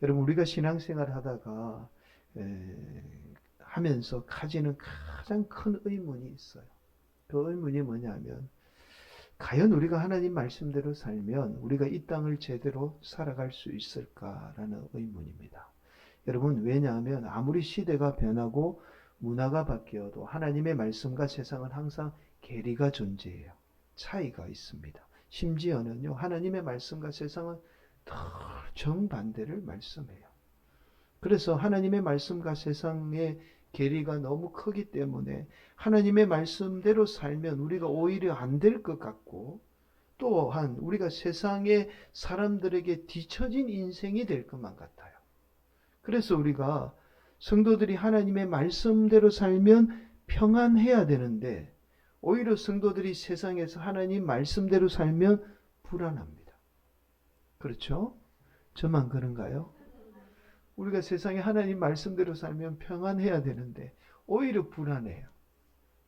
여러분, 우리가 신앙생활 하다가 하면서 가지는 가장 큰 의문이 있어요. 그 의문이 뭐냐면, 과연 우리가 하나님 말씀대로 살면 우리가 이 땅을 제대로 살아갈 수 있을까라는 의문입니다. 여러분, 왜냐하면 아무리 시대가 변하고 문화가 바뀌어도 하나님의 말씀과 세상은 항상 괴리가 존재해요. 차이가 있습니다. 심지어는요, 하나님의 말씀과 세상은 더 정반대를 말씀해요. 그래서 하나님의 말씀과 세상의 괴리가 너무 크기 때문에 하나님의 말씀대로 살면 우리가 오히려 안 될 것 같고, 또한 우리가 세상의 사람들에게 뒤처진 인생이 될 것만 같아요. 그래서 우리가 성도들이 하나님의 말씀대로 살면 평안해야 되는데, 오히려 성도들이 세상에서 하나님 말씀대로 살면 불안합니다. 그렇죠? 저만 그런가요? 우리가 세상에 하나님 말씀대로 살면 평안해야 되는데 오히려 불안해요.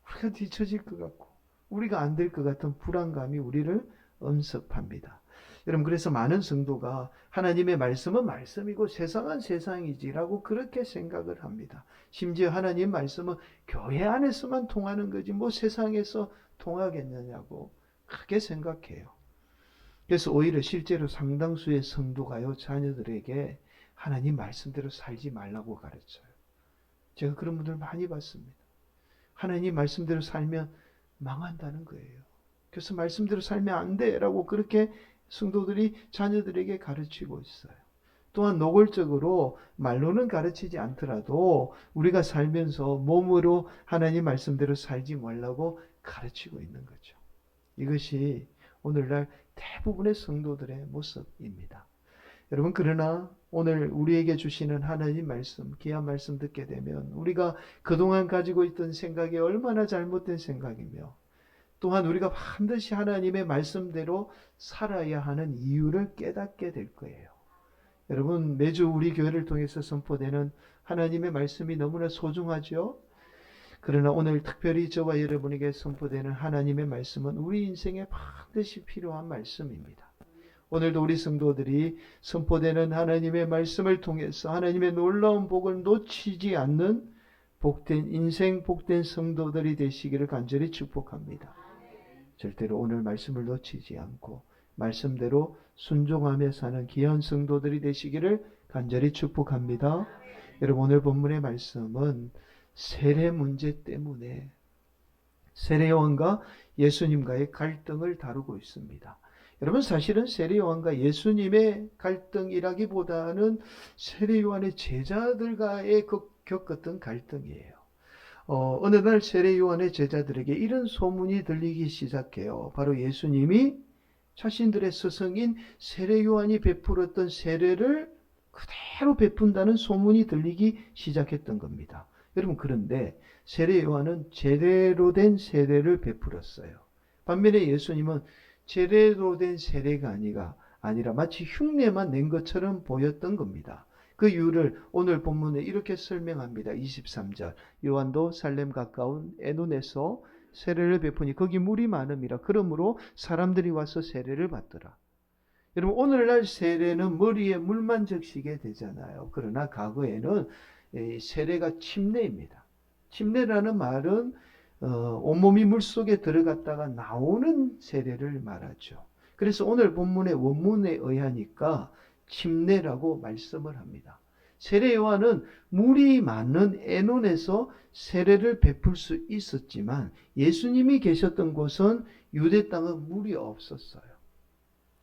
우리가 뒤처질 것 같고 우리가 안 될 것 같은 불안감이 우리를 엄습합니다. 여러분, 그래서 많은 성도가 하나님의 말씀은 말씀이고 세상은 세상이지라고 그렇게 생각을 합니다. 심지어 하나님 말씀은 교회 안에서만 통하는 거지 뭐 세상에서 통하겠느냐고 크게 생각해요. 그래서 오히려 실제로 상당수의 성도가요, 자녀들에게 하나님 말씀대로 살지 말라고 가르쳐요. 제가 그런 분들 많이 봤습니다. 하나님 말씀대로 살면 망한다는 거예요. 그래서 말씀대로 살면 안 돼라고 그렇게 성도들이 자녀들에게 가르치고 있어요. 또한 노골적으로 말로는 가르치지 않더라도 우리가 살면서 몸으로 하나님 말씀대로 살지 말라고 가르치고 있는 거죠. 이것이 오늘날 대부분의 성도들의 모습입니다. 여러분, 그러나 오늘 우리에게 주시는 하나님 말씀, 귀한 말씀 듣게 되면 우리가 그동안 가지고 있던 생각이 얼마나 잘못된 생각이며, 또한 우리가 반드시 하나님의 말씀대로 살아야 하는 이유를 깨닫게 될 거예요. 여러분, 매주 우리 교회를 통해서 선포되는 하나님의 말씀이 너무나 소중하죠. 그러나 오늘 특별히 저와 여러분에게 선포되는 하나님의 말씀은 우리 인생에 반드시 필요한 말씀입니다. 오늘도 우리 성도들이 선포되는 하나님의 말씀을 통해서 하나님의 놀라운 복을 놓치지 않는 복된 인생, 복된 성도들이 되시기를 간절히 축복합니다. 절대로 오늘 말씀을 놓치지 않고 말씀대로 순종하며 사는 귀한 성도들이 되시기를 간절히 축복합니다. 여러분, 오늘 본문의 말씀은 세례 문제 때문에 세례요한과 예수님과의 갈등을 다루고 있습니다. 여러분, 사실은 세례요한과 예수님의 갈등이라기보다는 세례요한의 제자들과의 겪었던 갈등이에요. 어느 날 세례요한의 제자들에게 이런 소문이 들리기 시작해요. 바로 예수님이 자신들의 스승인 세례요한이 베풀었던 세례를 그대로 베푼다는 소문이 들리기 시작했던 겁니다. 여러분, 그런데 세례요한은 제대로 된 세례를 베풀었어요. 반면에 예수님은 제대로 된 세례가 아니라 마치 흉내만 낸 것처럼 보였던 겁니다. 그 이유를 오늘 본문에 이렇게 설명합니다. 23절, 요한도 살렘 가까운 에논에서 세례를 베푸니 거기 물이 많음이라. 그러므로 사람들이 와서 세례를 받더라. 여러분, 오늘날 세례는 머리에 물만 적시게 되잖아요. 그러나 과거에는 세례가 침례입니다. 침례라는 말은 온몸이 물속에 들어갔다가 나오는 세례를 말하죠. 그래서 오늘 본문의 원문에 의하니까 침례라고 말씀을 합니다. 세례 요한은 물이 많은 에논에서 세례를 베풀 수 있었지만 예수님이 계셨던 곳은 유대 땅은 물이 없었어요.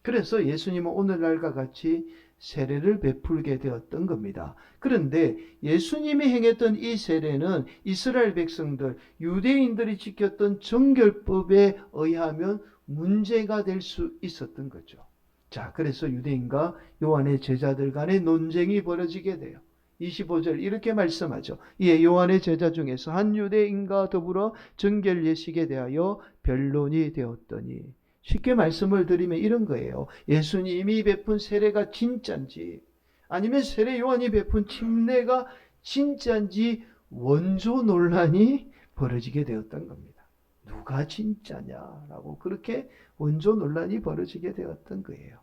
그래서 예수님은 오늘날과 같이 세례를 베풀게 되었던 겁니다. 그런데 예수님이 행했던 이 세례는 이스라엘 백성들, 유대인들이 지켰던 정결법에 의하면 문제가 될 수 있었던 거죠. 자, 그래서 유대인과 요한의 제자들 간의 논쟁이 벌어지게 돼요. 25절 이렇게 말씀하죠. 이에 요한의 제자 중에서 한 유대인과 더불어 정결 예식에 대하여 변론이 되었더니, 쉽게 말씀을 드리면 이런 거예요. 예수님이 베푼 세례가 진짜인지 아니면 세례 요한이 베푼 침례가 진짜인지 원조 논란이 벌어지게 되었던 겁니다. 누가 진짜냐라고 그렇게 원조 논란이 벌어지게 되었던 거예요.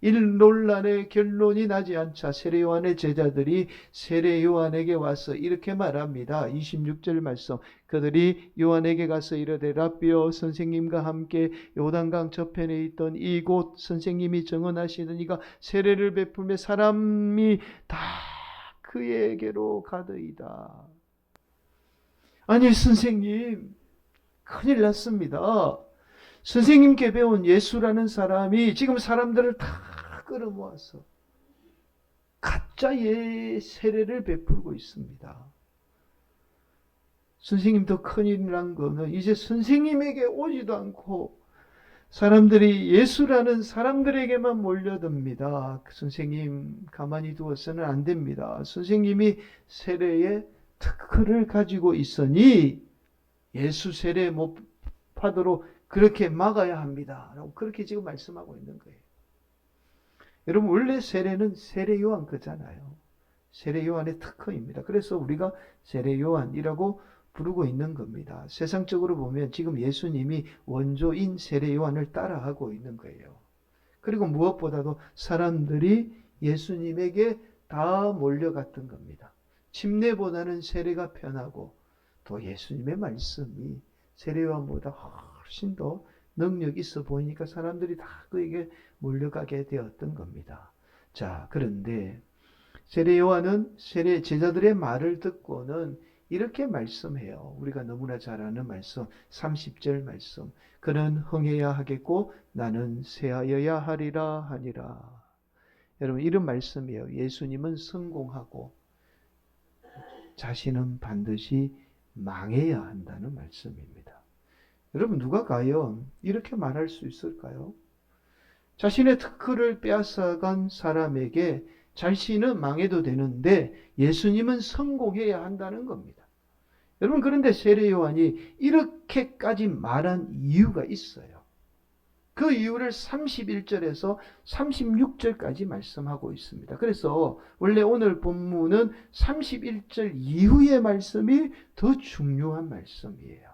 일논란의 결론이 나지 않자 세례 요한의 제자들이 세례 요한에게 와서 이렇게 말합니다. 26절 말씀. 그들이 요한에게 가서 이르되 랍비여, 선생님과 함께 요단강 저편에 있던 이곳 선생님이 정언하시는 이가 세례를 베풀며 사람이 다 그에게로 가더이다. 아니 선생님, 큰일 났습니다. 선생님께 배운 예수라는 사람이 지금 사람들을 다 끌어모아서 가짜의 세례를 베풀고 있습니다. 선생님, 더 큰일 난 거는 이제 선생님에게 오지도 않고 사람들이 예수라는 사람들에게만 몰려듭니다. 선생님, 가만히 두어서는 안 됩니다. 선생님이 세례의 특허를 가지고 있으니 예수 세례 못 받도록 그렇게 막아야 합니다. 라고 그렇게 지금 말씀하고 있는 거예요. 여러분, 원래 세례는 세례 요한 거잖아요. 세례 요한의 특허입니다. 그래서 우리가 세례 요한이라고 부르고 있는 겁니다. 세상적으로 보면 지금 예수님이 원조인 세례 요한을 따라하고 있는 거예요. 그리고 무엇보다도 사람들이 예수님에게 다 몰려갔던 겁니다. 침례보다는 세례가 편하고 또 예수님의 말씀이 세례 요한보다 훨씬 더 능력 있어 보이니까 사람들이 다 그에게 몰려가게 되었던 겁니다. 자, 그런데 세례 요한은 세례 제자들의 말을 듣고는 이렇게 말씀해요. 우리가 너무나 잘 아는 말씀, 30절 말씀. 그는 흥해야 하겠고 나는 쇠하여야 하리라 하니라. 여러분, 이런 말씀이에요. 예수님은 성공하고 자신은 반드시 망해야 한다는 말씀입니다. 여러분, 누가 과연 이렇게 말할 수 있을까요? 자신의 특허를 빼앗아간 사람에게 자신은 망해도 되는데 예수님은 성공해야 한다는 겁니다. 여러분, 그런데 세례 요한이 이렇게까지 말한 이유가 있어요. 그 이유를 31절에서 36절까지 말씀하고 있습니다. 그래서 원래 오늘 본문은 31절 이후의 말씀이 더 중요한 말씀이에요.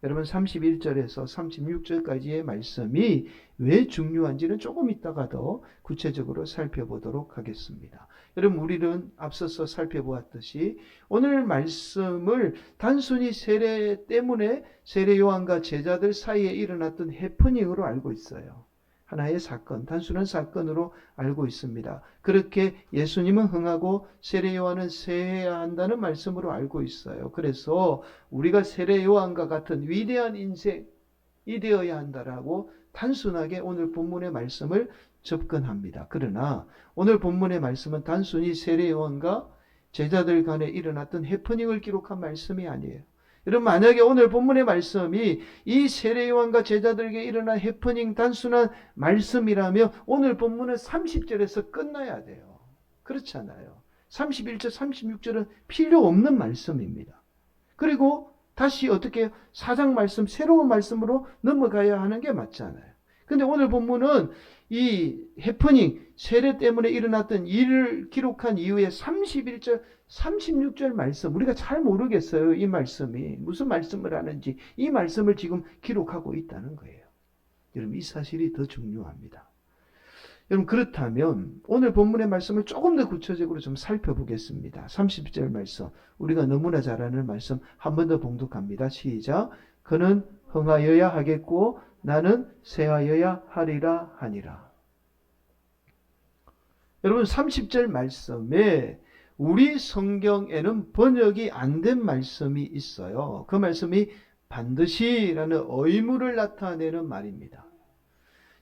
여러분, 31절에서 36절까지의 말씀이 왜 중요한지는 조금 이따가 더 구체적으로 살펴보도록 하겠습니다. 여러분, 우리는 앞서서 살펴보았듯이 오늘 말씀을 단순히 세례 때문에 세례 요한과 제자들 사이에 일어났던 해프닝으로 알고 있어요. 하나의 사건, 단순한 사건으로 알고 있습니다. 그렇게 예수님은 흥하고 세례 요한은 쇠해야 한다는 말씀으로 알고 있어요. 그래서 우리가 세례 요한과 같은 위대한 인생이 되어야 한다라고 단순하게 오늘 본문의 말씀을 접근합니다. 그러나 오늘 본문의 말씀은 단순히 세례 요한과 제자들 간에 일어났던 해프닝을 기록한 말씀이 아니에요. 여러분, 만약에 오늘 본문의 말씀이 이 세례 요한과 제자들에게 일어난 해프닝 단순한 말씀이라면 오늘 본문은 30절에서 끝나야 돼요. 그렇잖아요. 31절, 36절은 필요 없는 말씀입니다. 그리고 다시 어떻게 사장 말씀, 새로운 말씀으로 넘어가야 하는 게 맞잖아요. 근데 오늘 본문은 이 해프닝, 세례 때문에 일어났던 일을 기록한 이후에 31절, 36절 말씀, 우리가 잘 모르겠어요. 이 말씀이 무슨 말씀을 하는지. 이 말씀을 지금 기록하고 있다는 거예요. 여러분, 이 사실이 더 중요합니다. 여러분, 그렇다면 오늘 본문의 말씀을 조금 더 구체적으로 좀 살펴보겠습니다. 30절 말씀, 우리가 너무나 잘 아는 말씀 한 번 더 봉독합니다. 시작. 그는 흥하여야 하겠고 나는 쇠하여야 하리라 하니라. 여러분, 30절 말씀에 우리 성경에는 번역이 안 된 말씀이 있어요. 그 말씀이 반드시라는 의무를 나타내는 말입니다.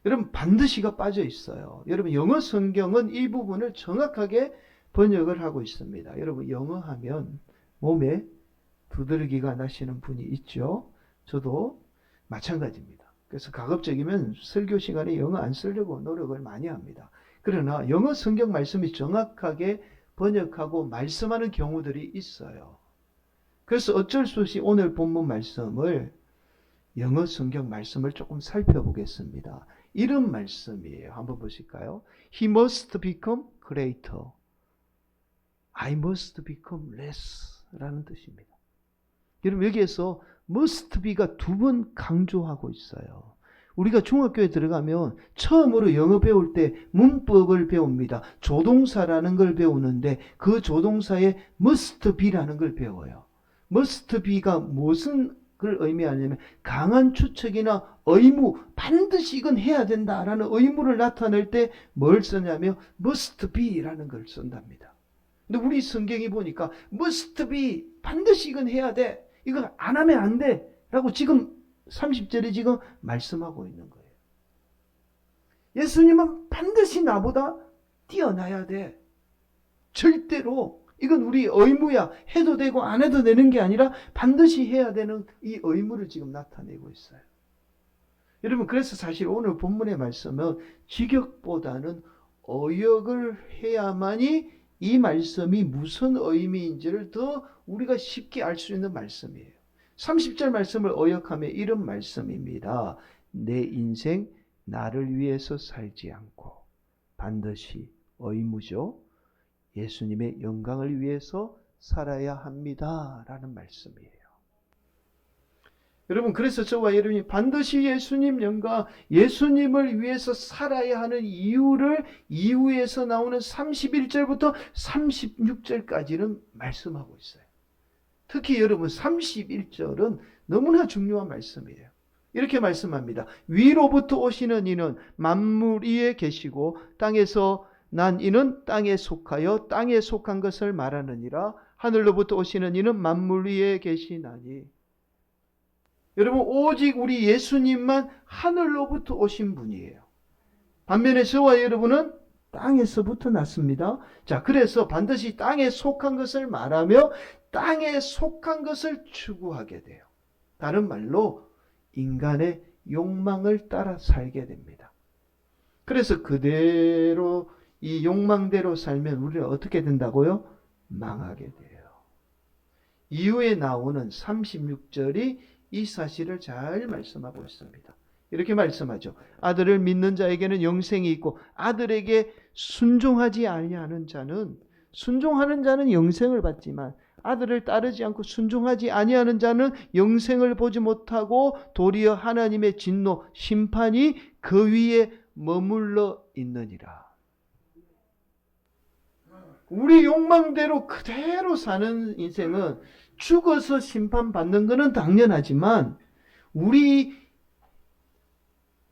여러분, 반드시가 빠져 있어요. 여러분, 영어 성경은 이 부분을 정확하게 번역을 하고 있습니다. 여러분, 영어 하면 몸에 두드러기가 나시는 분이 있죠. 저도 마찬가지입니다. 그래서 가급적이면 설교 시간에 영어 안 쓰려고 노력을 많이 합니다. 그러나 영어 성경 말씀이 정확하게 번역하고 말씀하는 경우들이 있어요. 그래서 어쩔 수 없이 오늘 본문 말씀을 영어 성경 말씀을 조금 살펴보겠습니다. 이런 말씀이에요. 한번 보실까요? He must become greater. I must become less 라는 뜻입니다. 여러분, 여기에서 must be가 두 번 강조하고 있어요. 우리가 중학교에 들어가면 처음으로 영어 배울 때 문법을 배웁니다. 조동사라는 걸 배우는데 그 조동사에 must be라는 걸 배워요. must be가 무슨 걸 의미하냐면 강한 추측이나 의무, 반드시 이건 해야 된다라는 의무를 나타낼 때 뭘 쓰냐면 must be라는 걸 쓴답니다. 근데 우리 성경이 보니까 must be, 반드시 이건 해야 돼. 이건 안 하면 안 돼. 라고 지금 30절에 지금 말씀하고 있는 거예요. 예수님은 반드시 나보다 뛰어나야 돼. 절대로 이건 우리 의무야. 해도 되고 안 해도 되는 게 아니라 반드시 해야 되는 이 의무를 지금 나타내고 있어요. 여러분, 그래서 사실 오늘 본문의 말씀은 직역보다는 어역을 해야만이 이 말씀이 무슨 의미인지를 더 우리가 쉽게 알 수 있는 말씀이에요. 30절 말씀을 어역하면 이런 말씀입니다. 내 인생 나를 위해서 살지 않고 반드시 의무죠. 예수님의 영광을 위해서 살아야 합니다. 라는 말씀이에요. 여러분, 그래서 저와 여러분이 반드시 예수님 영광, 예수님을 위해서 살아야 하는 이유에서 나오는 31절부터 36절까지는 말씀하고 있어요. 특히 여러분 31절은 너무나 중요한 말씀이에요. 이렇게 말씀합니다. 위로부터 오시는 이는 만물 위에 계시고 땅에서 난 이는 땅에 속하여 땅에 속한 것을 말하느니라. 하늘로부터 오시는 이는 만물 위에 계시나니. 여러분, 오직 우리 예수님만 하늘로부터 오신 분이에요. 반면에 저와 여러분은 땅에서부터 났습니다. 자, 그래서 반드시 땅에 속한 것을 말하며 땅에 속한 것을 추구하게 돼요. 다른 말로 인간의 욕망을 따라 살게 됩니다. 그래서 그대로 이 욕망대로 살면 우리는 어떻게 된다고요? 망하게 돼요. 이후에 나오는 36절이 이 사실을 잘 말씀하고 있습니다. 이렇게 말씀하죠. 아들을 믿는 자에게는 영생이 있고 아들에게 순종하지 아니하는 자는, 순종하는 자는 영생을 받지만 아들을 따르지 않고 순종하지 아니하는 자는 영생을 보지 못하고 도리어 하나님의 진노, 심판이 그 위에 머물러 있느니라. 우리 욕망대로 그대로 사는 인생은 죽어서 심판받는 것은 당연하지만 우리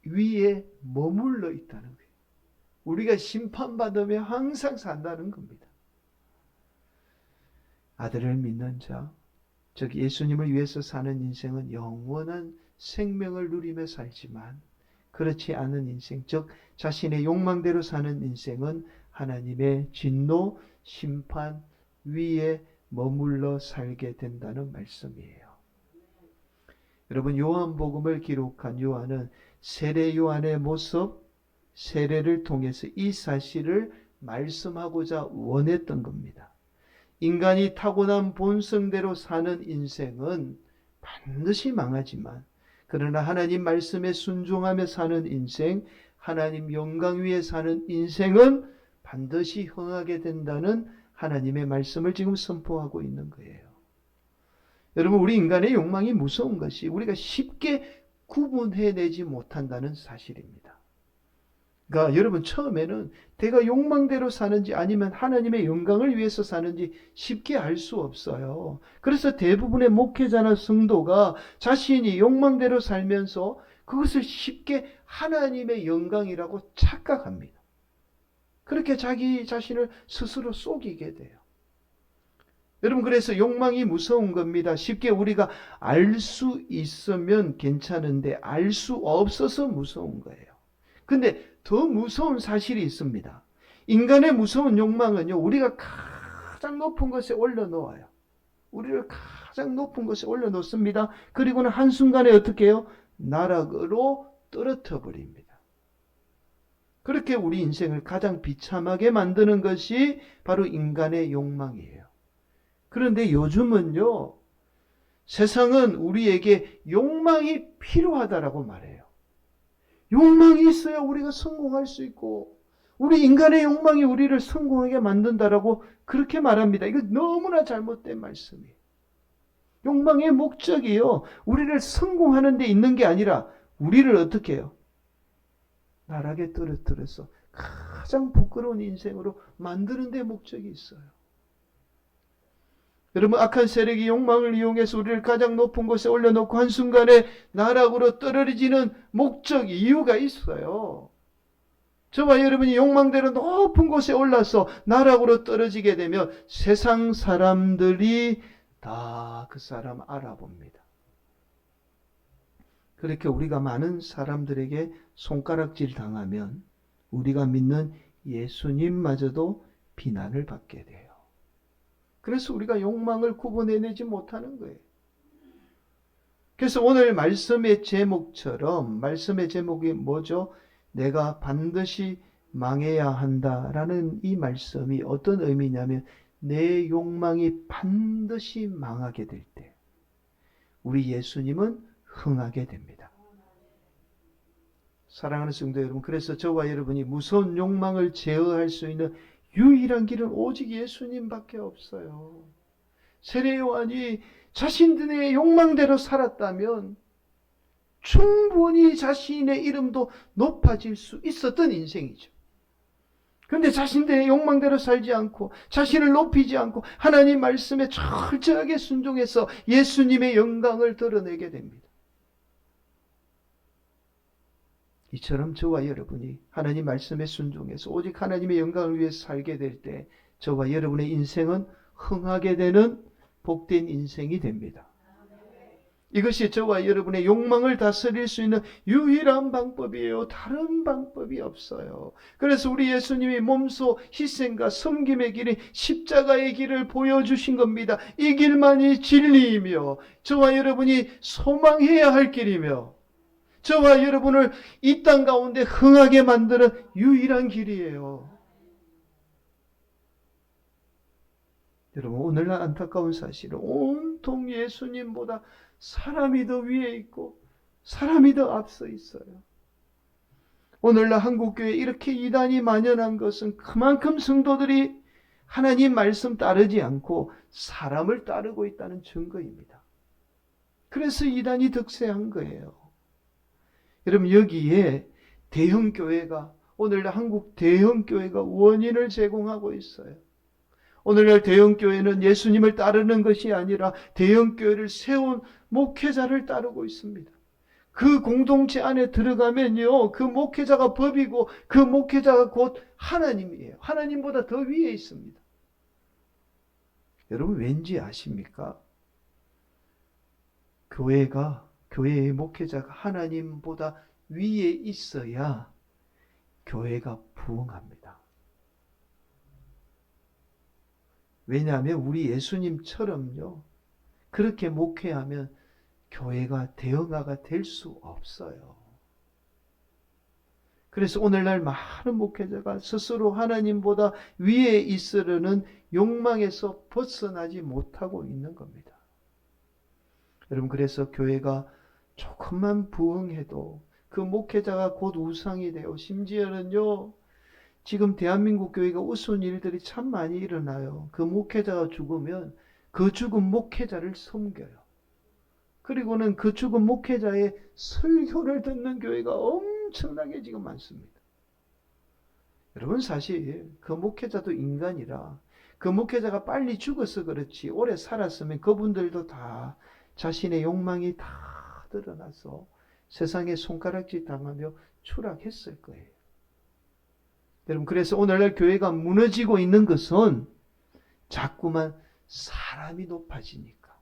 위에 머물러 있다는 거예요. 우리가 심판받으며 항상 산다는 겁니다. 아들을 믿는 자, 즉 예수님을 위해서 사는 인생은 영원한 생명을 누리며 살지만 그렇지 않은 인생, 즉 자신의 욕망대로 사는 인생은 하나님의 진노, 심판 위에 머물러 살게 된다는 말씀이에요. 여러분, 요한복음을 기록한 요한은 세례 요한의 모습, 세례를 통해서 이 사실을 말씀하고자 원했던 겁니다. 인간이 타고난 본성대로 사는 인생은 반드시 망하지만 그러나 하나님 말씀에 순종하며 사는 인생, 하나님 영광 위에 사는 인생은 반드시 흥하게 된다는 하나님의 말씀을 지금 선포하고 있는 거예요. 여러분, 우리 인간의 욕망이 무서운 것이 우리가 쉽게 구분해내지 못한다는 사실입니다. 그러니까 여러분, 처음에는 내가 욕망대로 사는지 아니면 하나님의 영광을 위해서 사는지 쉽게 알 수 없어요. 그래서 대부분의 목회자나 성도가 자신이 욕망대로 살면서 그것을 쉽게 하나님의 영광이라고 착각합니다. 그렇게 자기 자신을 스스로 속이게 돼요. 여러분, 그래서 욕망이 무서운 겁니다. 쉽게 우리가 알 수 있으면 괜찮은데 알 수 없어서 무서운 거예요. 근데 더 무서운 사실이 있습니다. 인간의 무서운 욕망은요, 우리가 가장 높은 것에 올려놓아요. 우리를 가장 높은 것에 올려놓습니다. 그리고는 한순간에 어떻게 해요? 나락으로 떨어뜨려 버립니다. 그렇게 우리 인생을 가장 비참하게 만드는 것이 바로 인간의 욕망이에요. 그런데 요즘은요, 세상은 우리에게 욕망이 필요하다라고 말해요. 욕망이 있어야 우리가 성공할 수 있고 우리 인간의 욕망이 우리를 성공하게 만든다라고 그렇게 말합니다. 이거 너무나 잘못된 말씀이에요. 욕망의 목적이요, 우리를 성공하는 데 있는 게 아니라 우리를 어떻게 해요? 나락에 떨어뜨려서 가장 부끄러운 인생으로 만드는 데 목적이 있어요. 여러분, 악한 세력이 욕망을 이용해서 우리를 가장 높은 곳에 올려놓고 한순간에 나락으로 떨어지는 목적, 이유가 있어요. 저와 여러분이 욕망대로 높은 곳에 올라서 나락으로 떨어지게 되면 세상 사람들이 다 그 사람 알아봅니다. 그렇게 우리가 많은 사람들에게 손가락질 당하면 우리가 믿는 예수님마저도 비난을 받게 돼요. 그래서 우리가 욕망을 구분해내지 못하는 거예요. 그래서 오늘 말씀의 제목처럼, 말씀의 제목이 뭐죠? 내가 반드시 망해야 한다라는 이 말씀이 어떤 의미냐면, 내 욕망이 반드시 망하게 될 때 우리 예수님은 흥하게 됩니다. 사랑하는 성도 여러분, 그래서 저와 여러분이 무서운 욕망을 제어할 수 있는 유일한 길은 오직 예수님밖에 없어요. 세례 요한이 자신들의 욕망대로 살았다면 충분히 자신의 이름도 높아질 수 있었던 인생이죠. 그런데 자신들의 욕망대로 살지 않고 자신을 높이지 않고 하나님 말씀에 철저하게 순종해서 예수님의 영광을 드러내게 됩니다. 이처럼 저와 여러분이 하나님 말씀에 순종해서 오직 하나님의 영광을 위해서 살게 될 때 저와 여러분의 인생은 흥하게 되는 복된 인생이 됩니다. 이것이 저와 여러분의 욕망을 다스릴 수 있는 유일한 방법이에요. 다른 방법이 없어요. 그래서 우리 예수님이 몸소 희생과 섬김의 길이 십자가의 길을 보여주신 겁니다. 이 길만이 진리이며 저와 여러분이 소망해야 할 길이며 저와 여러분을 이 땅 가운데 흥하게 만드는 유일한 길이에요. 여러분, 오늘날 안타까운 사실은 온통 예수님보다 사람이 더 위에 있고 사람이 더 앞서 있어요. 오늘날 한국교회에 이렇게 이단이 만연한 것은 그만큼 성도들이 하나님 말씀 따르지 않고 사람을 따르고 있다는 증거입니다. 그래서 이단이 득세한 거예요. 여러분, 여기에 대형교회가, 오늘날 한국 대형교회가 원인을 제공하고 있어요. 오늘날 대형교회는 예수님을 따르는 것이 아니라 대형교회를 세운 목회자를 따르고 있습니다. 그 공동체 안에 들어가면요, 그 목회자가 법이고 그 목회자가 곧 하나님이에요. 하나님보다 더 위에 있습니다. 여러분, 왠지 아십니까? 교회의 목회자가 하나님보다 위에 있어야 교회가 부흥합니다. 왜냐하면 우리 예수님처럼요, 그렇게 목회하면 교회가 대형화가 될 수 없어요. 그래서 오늘날 많은 목회자가 스스로 하나님보다 위에 있으려는 욕망에서 벗어나지 못하고 있는 겁니다. 여러분, 그래서 교회가 조금만 부흥해도 그 목회자가 곧 우상이 되고, 심지어는요, 지금 대한민국 교회가 우스운 일들이 참 많이 일어나요. 그 목회자가 죽으면 그 죽은 목회자를 섬겨요. 그리고는 그 죽은 목회자의 설교를 듣는 교회가 엄청나게 지금 많습니다. 여러분, 사실 그 목회자도 인간이라 그 목회자가 빨리 죽어서 그렇지 오래 살았으면 그분들도 다 자신의 욕망이 다 드러나서 세상에 손가락질 당하며 추락했을 거예요. 여러분, 그래서 오늘날 교회가 무너지고 있는 것은 자꾸만 사람이 높아지니까,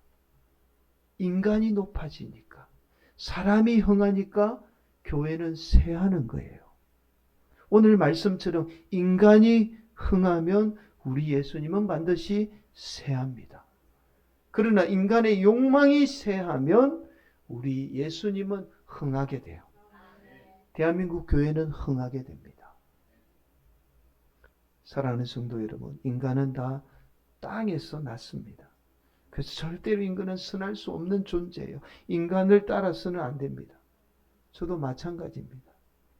인간이 높아지니까, 사람이 흥하니까 교회는 쇠하는 거예요. 오늘 말씀처럼 인간이 흥하면 우리 예수님은 반드시 쇠합니다. 그러나 인간의 욕망이 쇠하면 우리 예수님은 흥하게 돼요. 대한민국 교회는 흥하게 됩니다. 사랑하는 성도 여러분, 인간은 다 땅에서 났습니다. 그래서 절대로 인간은 선할 수 없는 존재예요. 인간을 따라서는 안 됩니다. 저도 마찬가지입니다.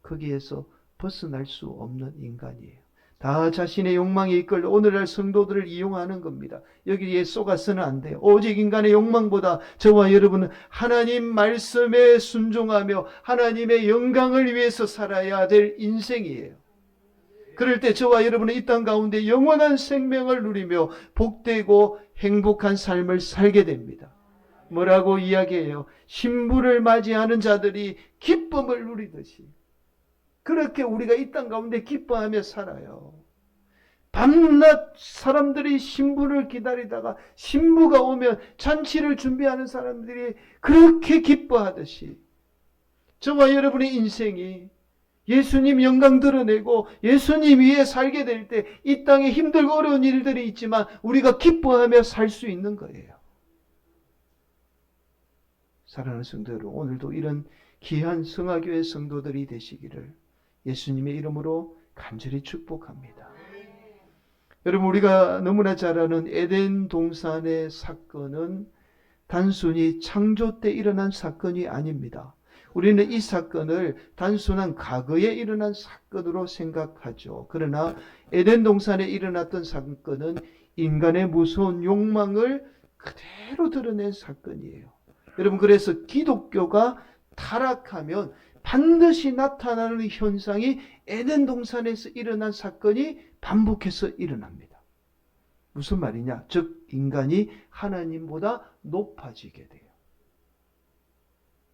거기에서 벗어날 수 없는 인간이에요. 다 자신의 욕망에 이끌려 오늘날 성도들을 이용하는 겁니다. 여기에 속아서는 안 돼요. 오직 인간의 욕망보다 저와 여러분은 하나님 말씀에 순종하며 하나님의 영광을 위해서 살아야 될 인생이에요. 그럴 때 저와 여러분은 이 땅 가운데 영원한 생명을 누리며 복되고 행복한 삶을 살게 됩니다. 뭐라고 이야기해요? 신부를 맞이하는 자들이 기쁨을 누리듯이 그렇게 우리가 이 땅 가운데 기뻐하며 살아요. 밤낮 사람들이 신부를 기다리다가 신부가 오면 잔치를 준비하는 사람들이 그렇게 기뻐하듯이 저와 여러분의 인생이 예수님 영광 드러내고 예수님 위에 살게 될 때 이 땅에 힘들고 어려운 일들이 있지만 우리가 기뻐하며 살 수 있는 거예요. 사랑하는 성도 여러분, 오늘도 이런 귀한 성화교회 성도들이 되시기를 예수님의 이름으로 간절히 축복합니다. 여러분, 우리가 너무나 잘 아는 에덴 동산의 사건은 단순히 창조 때 일어난 사건이 아닙니다. 우리는 이 사건을 단순한 과거에 일어난 사건으로 생각하죠. 그러나 에덴 동산에 일어났던 사건은 인간의 무서운 욕망을 그대로 드러낸 사건이에요. 여러분, 그래서 기독교가 타락하면 반드시 나타나는 현상이 에덴 동산에서 일어난 사건이 반복해서 일어납니다. 무슨 말이냐? 즉 인간이 하나님보다 높아지게 돼요.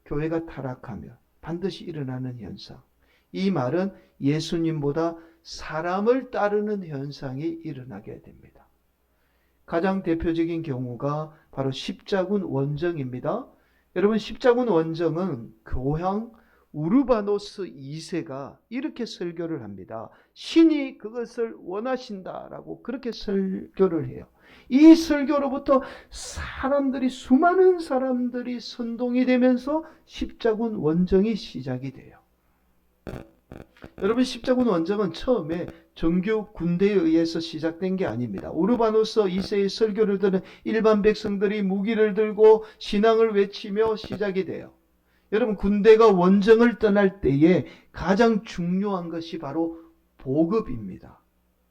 교회가 타락하면 반드시 일어나는 현상. 이 말은 예수님보다 사람을 따르는 현상이 일어나게 됩니다. 가장 대표적인 경우가 바로 십자군 원정입니다. 여러분, 십자군 원정은 교황 우르바노스 2세가 이렇게 설교를 합니다. 신이 그것을 원하신다라고 그렇게 설교를 해요. 이 설교로부터 수많은 사람들이 선동이 되면서 십자군 원정이 시작이 돼요. 여러분, 십자군 원정은 처음에 정규 군대에 의해서 시작된 게 아닙니다. 우르바노스 2세의 설교를 듣는 일반 백성들이 무기를 들고 신앙을 외치며 시작이 돼요. 여러분, 군대가 원정을 떠날 때에 가장 중요한 것이 바로 보급입니다.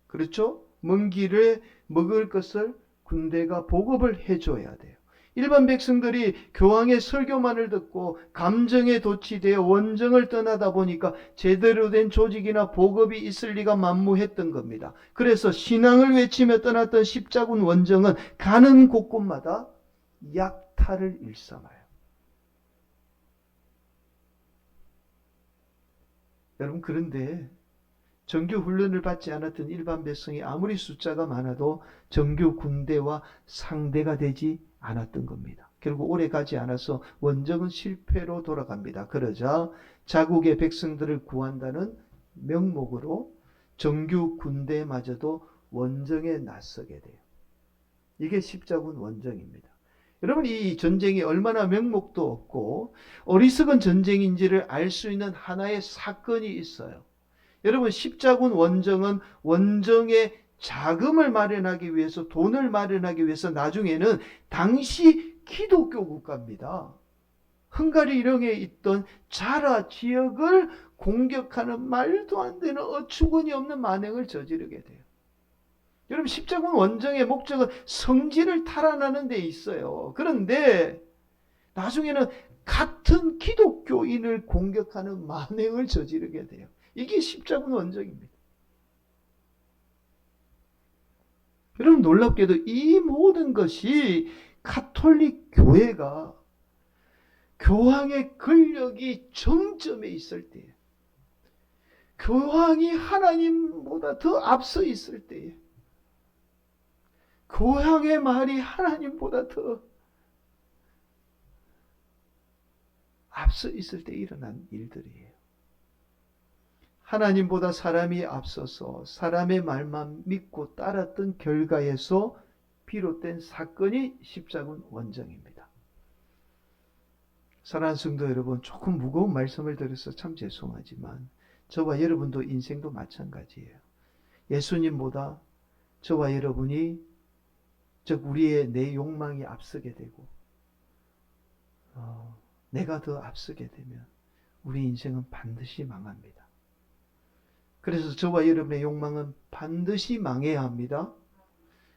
그렇죠? 먼 길에 먹을 것을 군대가 보급을 해줘야 돼요. 일반 백성들이 교황의 설교만을 듣고 감정에 도취되어 원정을 떠나다 보니까 제대로 된 조직이나 보급이 있을 리가 만무했던 겁니다. 그래서 신앙을 외치며 떠났던 십자군 원정은 가는 곳곳마다 약탈을 일삼아요. 여러분, 그런데 정규 훈련을 받지 않았던 일반 백성이 아무리 숫자가 많아도 정규 군대와 상대가 되지 않았던 겁니다. 결국 오래 가지 않아서 원정은 실패로 돌아갑니다. 그러자 자국의 백성들을 구한다는 명목으로 정규 군대마저도 원정에 나서게 돼요. 이게 십자군 원정입니다. 여러분, 이 전쟁이 얼마나 명목도 없고 어리석은 전쟁인지를 알 수 있는 하나의 사건이 있어요. 여러분, 십자군 원정은 원정에 자금을 마련하기 위해서, 돈을 마련하기 위해서 나중에는 당시 기독교 국가입니다. 헝가리 일령에 있던 자라 지역을 공격하는 말도 안 되는 어처구니 없는 만행을 저지르게 돼요. 여러분, 십자군 원정의 목적은 성지를 탈환하는 데 있어요. 그런데 나중에는 같은 기독교인을 공격하는 만행을 저지르게 돼요. 이게 십자군 원정입니다. 여러분, 놀랍게도 이 모든 것이 가톨릭 교회가 교황의 권력이 정점에 있을 때에, 교황이 하나님보다 더 앞서 있을 때에, 교황의 말이 하나님보다 더 앞서 있을 때 일어난 일들이에요. 하나님보다 사람이 앞서서 사람의 말만 믿고 따랐던 결과에서 비롯된 사건이 십자군 원정입니다. 사랑하는 성도 여러분, 조금 무거운 말씀을 드려서 참 죄송하지만 저와 여러분도 인생도 마찬가지예요. 예수님보다 저와 여러분이, 즉 우리의 내 욕망이 앞서게 되고 내가 더 앞서게 되면 우리 인생은 반드시 망합니다. 그래서 저와 여러분의 욕망은 반드시 망해야 합니다.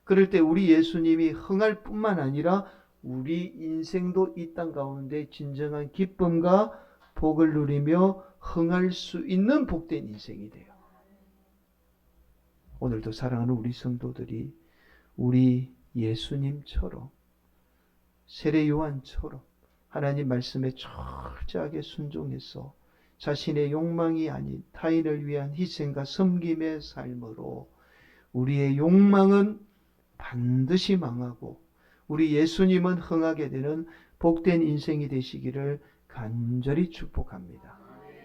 그럴 때 우리 예수님이 흥할 뿐만 아니라 우리 인생도 이 땅 가운데 진정한 기쁨과 복을 누리며 흥할 수 있는 복된 인생이 돼요. 오늘도 사랑하는 우리 성도들이 우리 예수님처럼, 세례 요한처럼 하나님 말씀에 철저하게 순종해서 자신의 욕망이 아닌 타인을 위한 희생과 섬김의 삶으로 우리의 욕망은 반드시 망하고 우리 예수님은 흥하게 되는 복된 인생이 되시기를 간절히 축복합니다.